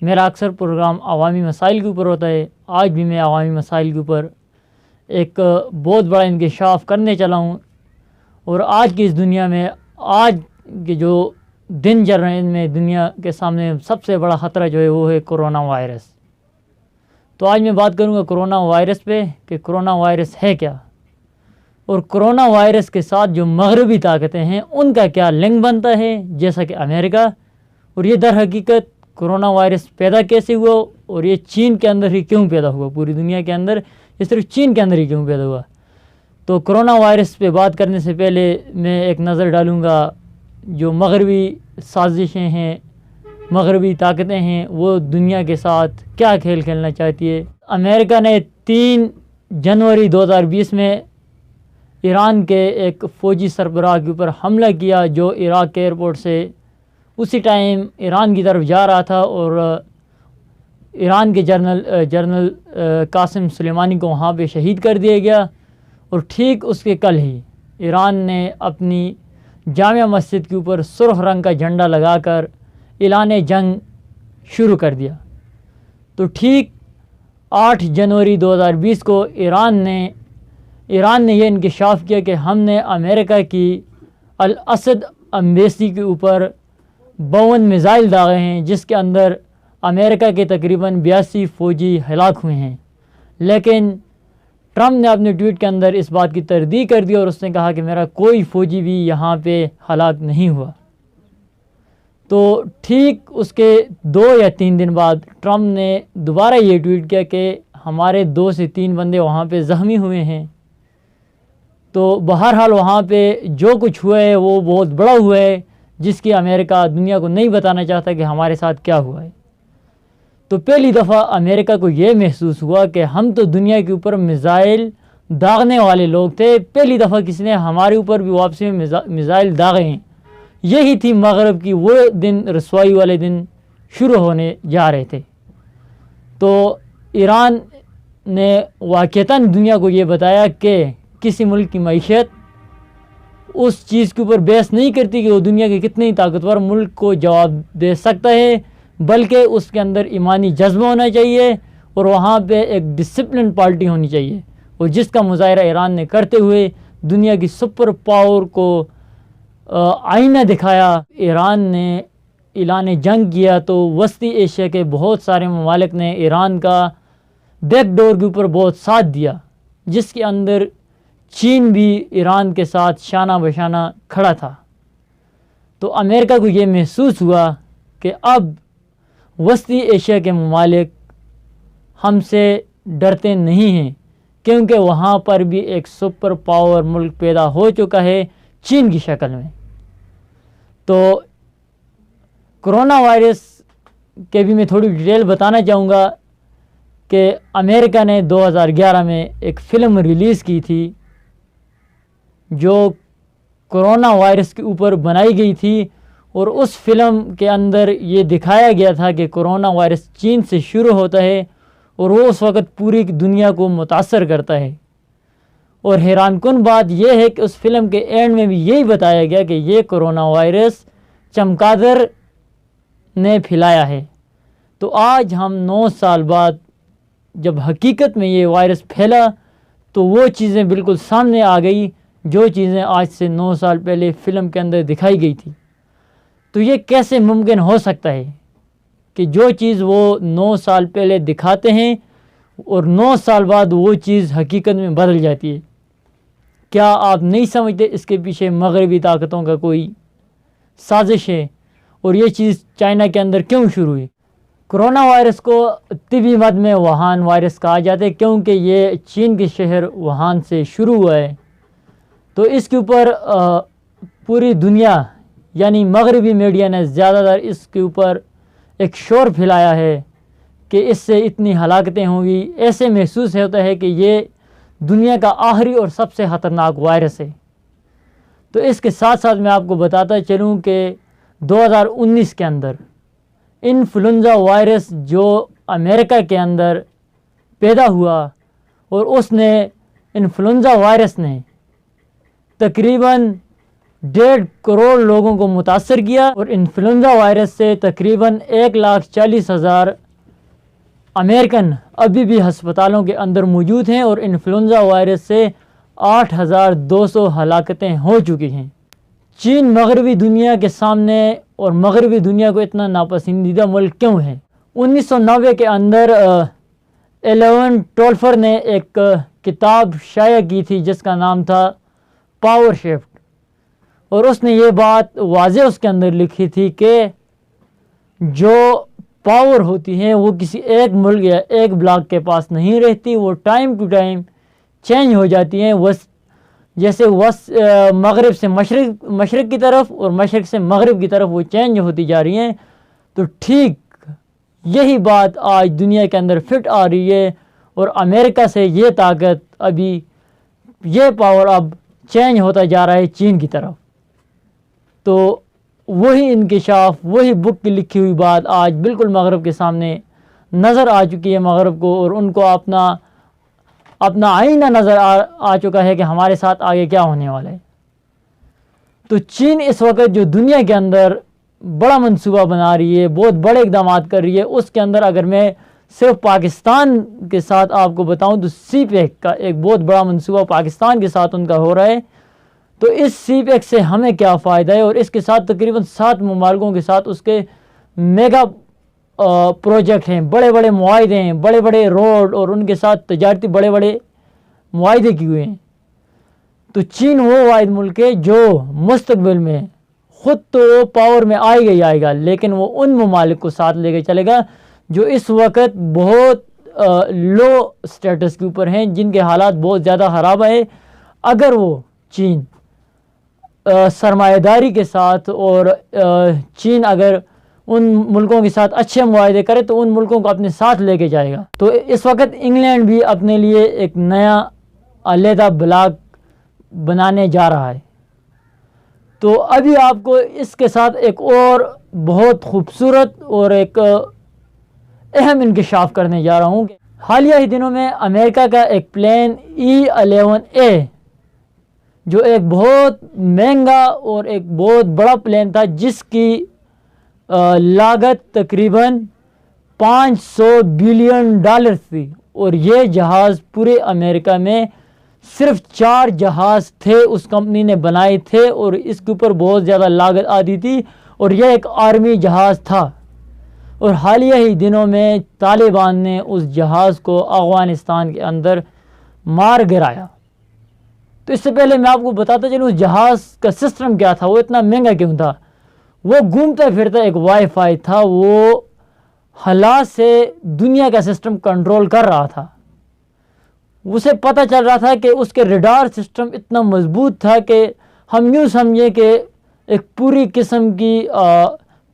میرا اکثر پروگرام عوامی مسائل کے اوپر ہوتا ہے. آج بھی میں عوامی مسائل کے اوپر ایک بہت بڑا انکشاف کرنے چلا ہوں. اور آج کی اس دنیا میں آج کے جو دن چل رہے ہیں ان میں دنیا کے سامنے سب سے بڑا خطرہ جو ہے وہ ہے کرونا وائرس. تو آج میں بات کروں گا کرونا وائرس پہ کہ کرونا وائرس ہے کیا، اور کرونا وائرس کے ساتھ جو مغربی طاقتیں ہیں ان کا کیا لنک بنتا ہے، جیسا کہ امریکہ. اور یہ در حقیقت کرونا وائرس پیدا کیسے ہوا اور یہ چین کے اندر ہی کیوں پیدا ہوا، پوری دنیا کے اندر یہ صرف چین کے اندر ہی کیوں پیدا ہوا. تو کرونا وائرس پہ بات کرنے سے پہلے میں ایک نظر ڈالوں گا جو مغربی سازشیں ہیں، مغربی طاقتیں ہیں، وہ دنیا کے ساتھ کیا کھیل کھیلنا چاہتی ہے. امریکہ نے 3 جنوری 2020 میں ایران کے ایک فوجی سربراہ کے اوپر حملہ کیا جو عراق کے ایئرپورٹ سے اسی ٹائم ایران کی طرف جا رہا تھا، اور ایران کے جنرل قاسم سلیمانی کو وہاں پہ شہید کر دیا گیا. اور ٹھیک اس کے کل ہی ایران نے اپنی جامع مسجد کے اوپر سرخ رنگ کا جھنڈا لگا کر اعلان جنگ شروع کر دیا. تو ٹھیک 8 جنوری 2020 کو ایران نے یہ انکشاف کیا کہ ہم نے امریکہ کی الاسد ایمبیسی کے اوپر 52 میزائل داغے ہیں، جس کے اندر امریکہ کے تقریباً 82 فوجی ہلاک ہوئے ہیں. لیکن ٹرمپ نے اپنے ٹویٹ کے اندر اس بات کی تردید کر دی اور اس نے کہا کہ میرا کوئی فوجی بھی یہاں پہ ہلاک نہیں ہوا. تو ٹھیک اس کے 2 یا 3 دن بعد ٹرمپ نے دوبارہ یہ ٹویٹ کیا کہ ہمارے 2 سے 3 بندے وہاں پہ زخمی ہوئے ہیں. تو بہرحال وہاں پہ جو کچھ ہوا ہے وہ بہت بڑا ہوا ہے، جس کی امریکہ دنیا کو نہیں بتانا چاہتا کہ ہمارے ساتھ کیا ہوا ہے. تو پہلی دفعہ امریکہ کو یہ محسوس ہوا کہ ہم تو دنیا کے اوپر میزائل داغنے والے لوگ تھے، پہلی دفعہ کسی نے ہمارے اوپر بھی واپسی میں میزائل داغے ہیں. یہی تھی مغرب کی وہ دن، رسوائی والے دن شروع ہونے جا رہے تھے. تو ایران نے واقعتاً دنیا کو یہ بتایا کہ کسی ملک کی معیشت اس چیز کے اوپر بحث نہیں کرتی کہ وہ دنیا کے کتنے طاقتور ملک کو جواب دے سکتا ہے، بلکہ اس کے اندر ایمانی جذبہ ہونا چاہیے اور وہاں پہ ایک ڈسپلن پارٹی ہونی چاہیے. اور جس کا مظاہرہ ایران نے کرتے ہوئے دنیا کی سپر پاور کو آئینہ دکھایا. ایران نے اعلان جنگ کیا تو وسطی ایشیا کے بہت سارے ممالک نے ایران کا بیک ڈور کے اوپر بہت ساتھ دیا، جس کے اندر چین بھی ایران کے ساتھ شانہ بشانہ کھڑا تھا. تو امریکہ کو یہ محسوس ہوا کہ اب وسطی ایشیا کے ممالک ہم سے ڈرتے نہیں ہیں، کیونکہ وہاں پر بھی ایک سپر پاور ملک پیدا ہو چکا ہے چین کی شکل میں. تو کرونا وائرس کے بھی میں تھوڑی ڈیٹیل بتانا چاہوں گا کہ امریکہ نے 2011 میں ایک فلم ریلیز کی تھی جو کرونا وائرس کے اوپر بنائی گئی تھی، اور اس فلم کے اندر یہ دکھایا گیا تھا کہ کرونا وائرس چین سے شروع ہوتا ہے اور وہ اس وقت پوری دنیا کو متاثر کرتا ہے. اور حیران کن بات یہ ہے کہ اس فلم کے اینڈ میں بھی یہی بتایا گیا کہ یہ کرونا وائرس چمگادڑ نے پھیلایا ہے. تو آج ہم 9 سال بعد جب حقیقت میں یہ وائرس پھیلا تو وہ چیزیں بالکل سامنے آ گئی جو چیزیں آج سے 9 سال پہلے فلم کے اندر دکھائی گئی تھی. تو یہ کیسے ممکن ہو سکتا ہے کہ جو چیز وہ 9 سال پہلے دکھاتے ہیں اور 9 سال بعد وہ چیز حقیقت میں بدل جاتی ہے؟ کیا آپ نہیں سمجھتے اس کے پیچھے مغربی طاقتوں کا کوئی سازش ہے؟ اور یہ چیز چائنا کے اندر کیوں شروع ہوئی؟ کرونا وائرس کو طبی مد میں ووہان وائرس کہا جاتا ہے کیونکہ یہ چین کے شہر ووہان سے شروع ہوا ہے. تو اس کے اوپر پوری دنیا یعنی مغربی میڈیا نے زیادہ تر اس کے اوپر ایک شور پھیلایا ہے کہ اس سے اتنی ہلاکتیں ہوں گی. ایسے محسوس ہوتا ہے کہ یہ دنیا کا آخری اور سب سے خطرناک وائرس ہے. تو اس کے ساتھ ساتھ میں آپ کو بتاتا چلوں کہ 2019 کے اندر انفلوئنزا وائرس جو امریکہ کے اندر پیدا ہوا اور اس نے انفلوئنزا وائرس نے تقریباً 1.5 کروڑ لوگوں کو متاثر کیا، اور انفلوئنزا وائرس سے تقریباً 1,40,000 امریکن ابھی بھی ہسپتالوں کے اندر موجود ہیں، اور انفلوئنزا وائرس سے 8,200 ہلاکتیں ہو چکی ہیں۔ چین مغربی دنیا کے سامنے اور مغربی دنیا کو اتنا ناپسندیدہ ملک کیوں ہے؟ 1990 کے اندر ایلون ٹولفر نے ایک کتاب شائع کی تھی جس کا نام تھا پاور شفٹ، اور اس نے یہ بات واضح اس کے اندر لکھی تھی کہ جو پاور ہوتی ہیں وہ کسی ایک ملک یا ایک بلاک کے پاس نہیں رہتی، وہ ٹائم ٹو ٹائم چینج ہو جاتی ہیں، جیسے مغرب سے مشرق کی طرف اور مشرق سے مغرب کی طرف وہ چینج ہوتی جا رہی ہیں۔ تو ٹھیک یہی بات آج دنیا کے اندر فٹ آ رہی ہے، اور امریکہ سے یہ طاقت ابھی یہ پاور اب چینج ہوتا جا رہا ہے چین کی طرف۔ تو وہی انکشاف، وہی بک کی لکھی ہوئی بات آج بالکل مغرب کے سامنے نظر آ چکی ہے مغرب کو، اور ان کو اپنا آئینہ نظر آ چکا ہے کہ ہمارے ساتھ آگے کیا ہونے والا ہے۔ تو چین اس وقت جو دنیا کے اندر بڑا منصوبہ بنا رہی ہے، بہت بڑے اقدامات کر رہی ہے، اس کے اندر اگر میں صرف پاکستان کے ساتھ آپ کو بتاؤں تو سی پیک کا ایک بہت بڑا منصوبہ پاکستان کے ساتھ ان کا ہو رہا ہے۔ تو اس سی پیک سے ہمیں کیا فائدہ ہے، اور اس کے ساتھ تقریباً 7 ممالکوں کے ساتھ اس کے میگا پروجیکٹ ہیں، بڑے بڑے معاہدے ہیں، بڑے بڑے روڈ، اور ان کے ساتھ تجارتی بڑے بڑے معاہدے کیے ہوئے ہیں۔ تو چین وہ واحد ملک ہے جو مستقبل میں خود تو پاور میں آئے گا، لیکن وہ ان ممالک کو ساتھ لے کے چلے گا جو اس وقت بہت لو سٹیٹس کے اوپر ہیں، جن کے حالات بہت زیادہ خراب ہیں۔ اگر وہ چین سرمایہ داری کے ساتھ اور چین اگر ان ملکوں کے ساتھ اچھے معاہدے کرے تو ان ملکوں کو اپنے ساتھ لے کے جائے گا۔ تو اس وقت انگلینڈ بھی اپنے لیے ایک نیا علیحدہ بلاک بنانے جا رہا ہے۔ تو ابھی آپ کو اس کے ساتھ ایک اور بہت خوبصورت اور ایک اہم انکشاف کرنے جا رہا ہوں۔ حالیہ ہی دنوں میں امریکہ کا ایک پلین E-11A جو ایک بہت مہنگا اور ایک بہت بڑا پلین تھا، جس کی لاگت تقریباً $500 بلین تھی، اور یہ جہاز پورے امریکہ میں صرف 4 جہاز تھے اس کمپنی نے بنائے تھے، اور اس کے اوپر بہت زیادہ لاگت آتی تھی، اور یہ ایک آرمی جہاز تھا۔ اور حالیہ ہی دنوں میں طالبان نے اس جہاز کو افغانستان کے اندر مار گرایا۔ تو اس سے پہلے میں آپ کو بتاتا چلوں اس جہاز کا سسٹم کیا تھا، وہ اتنا مہنگا کیوں تھا۔ وہ گھومتا پھرتا ایک وائی فائی تھا، وہ حالات سے دنیا کا سسٹم کنٹرول کر رہا تھا۔ اسے پتہ چل رہا تھا کہ اس کے ریڈار سسٹم اتنا مضبوط تھا کہ ہم یوں سمجھے کہ ایک پوری قسم کی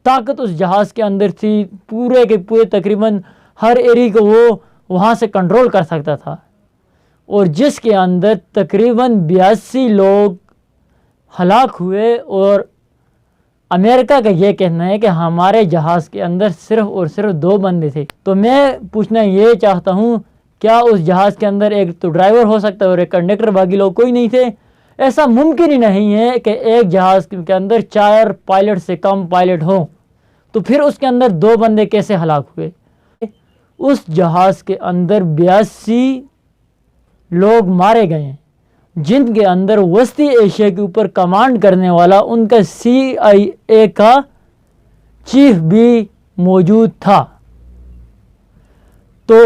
طاقت اس جہاز کے اندر تھی، پورے کے پورے تقریباً ہر ایریا کو وہ وہاں سے کنٹرول کر سکتا تھا، اور جس کے اندر تقریباً 82 لوگ ہلاک ہوئے۔ اور امریکہ کا یہ کہنا ہے کہ ہمارے جہاز کے اندر صرف اور صرف 2 بندے تھے۔ تو میں پوچھنا یہ چاہتا ہوں، کیا اس جہاز کے اندر ایک تو ڈرائیور ہو سکتا ہے اور ایک کنڈکٹر، باقی لوگ کوئی نہیں تھے؟ ایسا ممکن ہی نہیں ہے کہ ایک جہاز کے اندر 4 پائلٹ سے کم پائلٹ ہوں، تو پھر اس کے اندر 2 بندے کیسے ہلاک ہوئے؟ اس جہاز کے اندر 82 لوگ مارے گئے ہیں، جن کے اندر وسطی ایشیا کے اوپر کمانڈ کرنے والا ان کا CIA کا چیف بھی موجود تھا۔ تو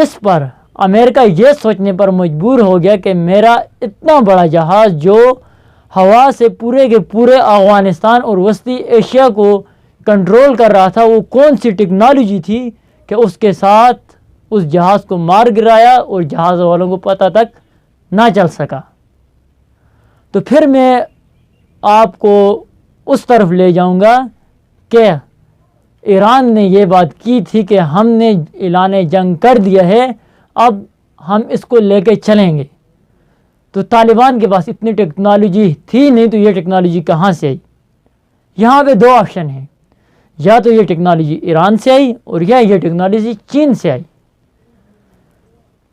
اس پر امریکہ یہ سوچنے پر مجبور ہو گیا کہ میرا اتنا بڑا جہاز جو ہوا سے پورے کے پورے افغانستان اور وسطی ایشیا کو کنٹرول کر رہا تھا، وہ کون سی ٹیکنالوجی تھی کہ اس کے ساتھ اس جہاز کو مار گرایا اور جہاز والوں کو پتہ تک نہ چل سکا۔ تو پھر میں آپ کو اس طرف لے جاؤں گا کہ ایران نے یہ بات کی تھی کہ ہم نے اعلان جنگ کر دیا ہے، اب ہم اس کو لے کے چلیں گے۔ تو طالبان کے پاس اتنی ٹیکنالوجی تھی نہیں، تو یہ ٹیکنالوجی کہاں سے آئی؟ یہاں پہ 2 آپشن ہیں، یا تو یہ ٹیکنالوجی ایران سے آئی اور یا یہ ٹیکنالوجی چین سے آئی۔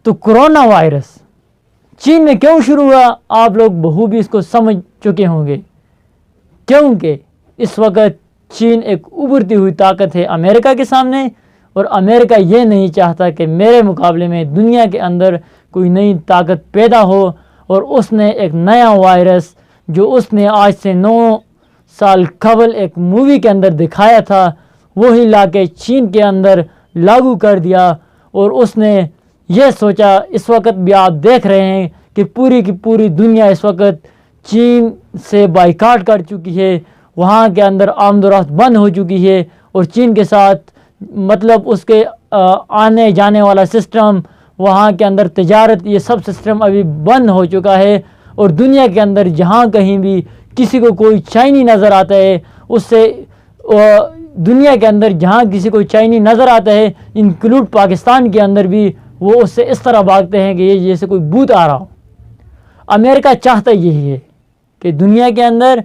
تو کرونا وائرس چین میں کیوں شروع ہوا، آپ لوگ بخوبی اس کو سمجھ چکے ہوں گے کیونکہ اس وقت چین ایک ابھرتی ہوئی طاقت ہے امریکہ کے سامنے، اور امریکہ یہ نہیں چاہتا کہ میرے مقابلے میں دنیا کے اندر کوئی نئی طاقت پیدا ہو، اور اس نے ایک نیا وائرس جو اس نے آج سے 9 سال قبل ایک مووی کے اندر دکھایا تھا وہی لا کے چین کے اندر لاگو کر دیا، اور اس نے یہ سوچا، اس وقت بھی آپ دیکھ رہے ہیں کہ پوری کی پوری دنیا اس وقت چین سے بائیکاٹ کر چکی ہے، وہاں کے اندر آمد و رفت بند ہو چکی ہے، اور چین کے ساتھ مطلب اس کے آنے جانے والا سسٹم، وہاں کے اندر تجارت، یہ سب سسٹم ابھی بند ہو چکا ہے، اور دنیا کے اندر جہاں کہیں بھی کسی کو کوئی چائنی نظر آتا ہے، اس سے دنیا کے اندر جہاں کسی کو چائنی نظر آتا ہے انکلوڈ پاکستان کے اندر بھی، وہ اس سے اس طرح بھاگتے ہیں کہ یہ جیسے کوئی بھوت آ رہا ہو۔ امریکہ چاہتا یہی ہے کہ دنیا کے اندر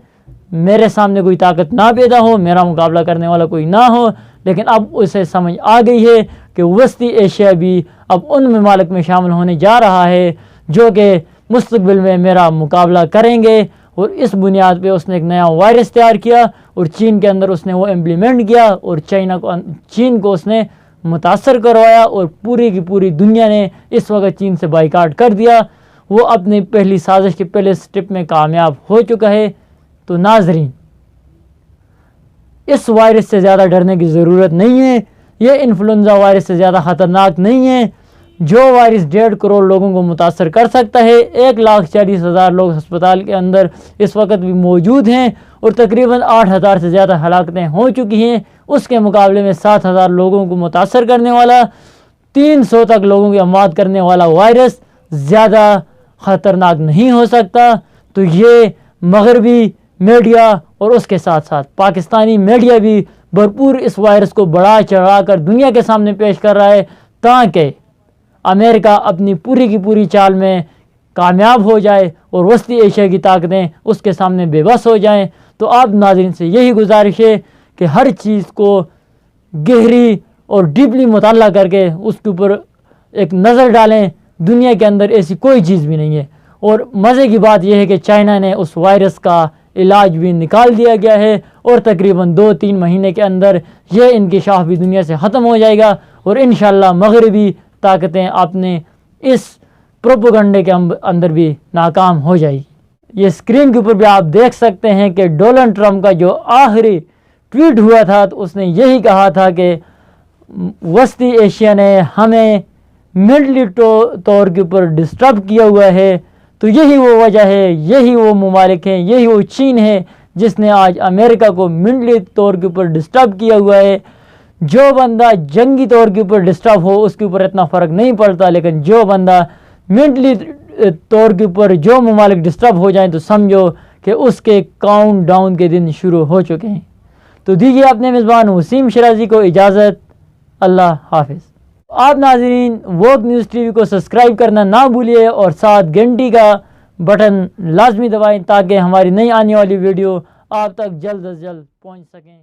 میرے سامنے کوئی طاقت نہ پیدا ہو، میرا مقابلہ کرنے والا کوئی نہ ہو، لیکن اب اسے سمجھ آ گئی ہے کہ وسطی ایشیا بھی اب ان ممالک میں شامل ہونے جا رہا ہے جو کہ مستقبل میں میرا مقابلہ کریں گے، اور اس بنیاد پہ اس نے ایک نیا وائرس تیار کیا، اور چین کے اندر اس نے وہ امپلیمنٹ کیا، اور چین کو اس نے متاثر کروایا، اور پوری کی پوری دنیا نے اس وقت چین سے بائیکاٹ کر دیا۔ وہ اپنی پہلی سازش کے پہلے سٹیپ میں کامیاب ہو چکا ہے۔ تو ناظرین، اس وائرس سے زیادہ ڈرنے کی ضرورت نہیں ہے، یہ انفلوئنزا وائرس سے زیادہ خطرناک نہیں ہے۔ جو وائرس 1.5 کروڑ لوگوں کو متاثر کر سکتا ہے، 1,40,000 لوگ ہسپتال کے اندر اس وقت بھی موجود ہیں، اور تقریباً 8,000 سے زیادہ ہلاکتیں ہو چکی ہیں، اس کے مقابلے میں 7,000 لوگوں کو متاثر کرنے والا، 300 تک لوگوں کی اموات کرنے والا وائرس زیادہ خطرناک نہیں ہو سکتا۔ تو یہ مغربی میڈیا اور اس کے ساتھ ساتھ پاکستانی میڈیا بھی بھرپور اس وائرس کو بڑھا چڑھا کر دنیا کے سامنے پیش کر رہا ہے، تاکہ امریکہ اپنی پوری کی پوری چال میں کامیاب ہو جائے اور وسطی ایشیا کی طاقتیں اس کے سامنے بے بس ہو جائیں۔ تو آپ ناظرین سے یہی گزارش ہے کہ ہر چیز کو گہری اور ڈیپلی مطالعہ کر کے اس کے اوپر ایک نظر ڈالیں۔ دنیا کے اندر ایسی کوئی چیز بھی نہیں ہے، اور مزے کی بات یہ ہے کہ چائنا نے اس وائرس کا علاج بھی نکال دیا گیا ہے، اور تقریباً 2-3 مہینے کے اندر یہ انکشاف بھی دنیا سے ختم ہو جائے گا، اور انشاءاللہ مغربی طاقتیں اپنے اس پروپیگنڈے کے اندر بھی ناکام ہو جائے گی۔ یہ اسکرین کے اوپر بھی آپ دیکھ سکتے ہیں کہ ڈونلڈ ٹرمپ کا جو آخری ٹویٹ ہوا تھا تو اس نے یہی کہا تھا کہ وسطی ایشیا نے ہمیں ملٹری طور کے اوپر ڈسٹرب کیا ہوا ہے۔ تو یہی وہ وجہ ہے، یہی وہ ممالک ہیں، یہی وہ چین ہے جس نے آج امریکہ کو ملٹری طور کے اوپر ڈسٹرب کیا ہوا ہے۔ جو بندہ جنگی طور کے اوپر ڈسٹرب ہو اس کے اوپر اتنا فرق نہیں پڑتا، لیکن جو بندہ ملٹری طور کے اوپر جو ممالک ڈسٹرب ہو جائیں تو سمجھو کہ اس کے کاؤنٹ ڈاؤن کے دن شروع ہو چکے ہیں۔ تو دیجیے اپنے میزبان وسیم شرازی کو اجازت۔ اللہ حافظ۔ آپ ناظرین ووک نیوز ٹی وی کو سبسکرائب کرنا نہ بھولیے، اور ساتھ گھنٹی کا بٹن لازمی دبائیں تاکہ ہماری نئی آنے والی ویڈیو آپ تک جلد از جلد پہنچ سکیں۔